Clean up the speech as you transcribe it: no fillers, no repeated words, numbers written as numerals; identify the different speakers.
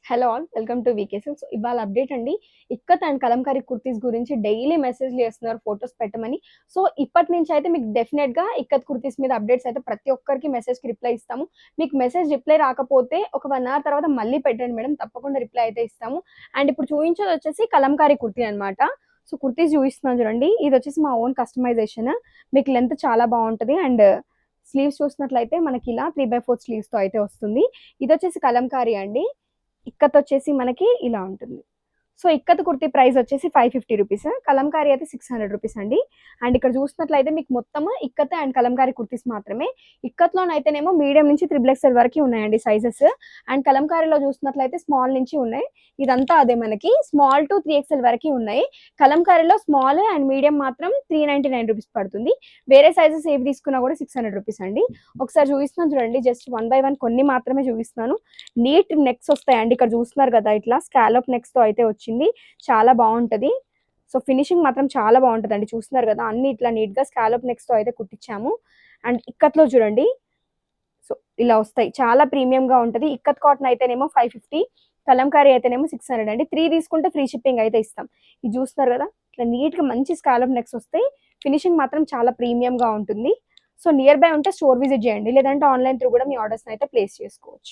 Speaker 1: Hello all welcome to వీకేసన్. So ఇవాళ update అండి. ఇక్కత్ అండ్ కలంకారీ కుర్తీస్ గురించి డైలీ మెసేజ్లు చేస్తున్నారు ఫొటోస్ పెట్టమని. సో ఇప్పటి నుంచి అయితే మీకు డెఫినెట్గా ఇక్కత్ కుర్తీస్ మీద అప్డేట్స్ అయితే ప్రతి ఒక్కరికి మెసేజ్కి రిప్లై ఇస్తాము. మీకు మెసేజ్ రిప్లై రాకపోతే ఒక 1 అవర్ తర్వాత మళ్ళీ పెట్టండి మేడం, తప్పకుండా రిప్లై అయితే ఇస్తాము. అండ్ ఇప్పుడు చూపించేది వచ్చేసి కలంకారీ కుర్తీ అనమాట. సో కుర్తీస్ చూపిస్తున్నాను చూడండి, ఇది వచ్చేసి మా ఓన్ కస్టమైజేషన్. మీకు లెంత్ చాలా బాగుంటుంది. అండ్ స్లీవ్స్ చూసినట్లయితే మనకి ఇలా 3/4 స్లీవ్స్తో అయితే వస్తుంది. ఇది వచ్చేసి కలంకారీ అండి. ఇక్కత్ వచ్చేసి మనకి ఇలా ఉంటుంది. సో ఇక్కత్ కుర్తీ ప్రైస్ వచ్చేసి 550 రూపీస్, కలంకారీ అయితే 600 రూపీస్ అండి. అండ్ ఇక్కడ చూసినట్లయితే మీకు మొత్తం ఇక్కత్ అండ్ కలంకారీ కుర్తీస్ మాత్రమే. ఇక్కత్లోనైతేనేమో మీడియం నుంచి 3XL వరకు ఉన్నాయండి సైజెస్. అండ్ కలంకారీలో చూసినట్లయితే స్మాల్ నుంచి ఉన్నాయి. ఇదంతా అదే మనకి స్మాల్ టు 3XL వరకు ఉన్నాయి. కలంకారీలో స్మాల్ అండ్ మీడియం మాత్రం 399 రూపీస్ పడుతుంది. వేరే సైజెస్ ఏవి తీసుకున్నా కూడా 600 రూపీస్ అండి. ఒకసారి చూపిస్తున్నాను చూడండి, జస్ట్ 1 బై 1 కొన్ని మాత్రమే చూపిస్తున్నాను. నీట్ నెక్స్ వస్తాయండి, ఇక్కడ చూస్తున్నారు కదా, ఇట్లా స్కాలప్ నెక్స్ తో అయితే వచ్చింది. చాలా బాగుంటది. సో ఫినిషింగ్ మాత్రం చాలా బాగుంటదండి. చూస్తున్నారు కదా, అన్ని ఇట్లా నీట్ గా స్కాలప్ నెక్స్ తో అయితే కుట్టించాము. అండ్ ఇక్కత్లో చూడండి, సో ఇలా వస్తాయి, చాలా ప్రీమియం గా ఉంటది. ఇక్కత్ కాటన్ అయితేనేమో 550, కలంకారీ అయితేనేమో 600 అండి. 3 తీసుకుంటే ఫ్రీ షిప్పింగ్ అయితే ఇస్తాం. ఇది చూస్తున్నారు కదా, ఇట్లా నీట్ గా మంచి స్కాలప్ నెక్స్ వస్తాయి. ఫినిషింగ్ మాత్రం చాలా ప్రీమియం గా ఉంటుంది. సో నియర్ బై ఉంటే స్టోర్ విజిట్ చేయండి, లేదంటే ఆన్లైన్ త్రూ కూడా మీ ఆర్డర్స్ అయితే ప్లేస్ చేసుకోవచ్చు.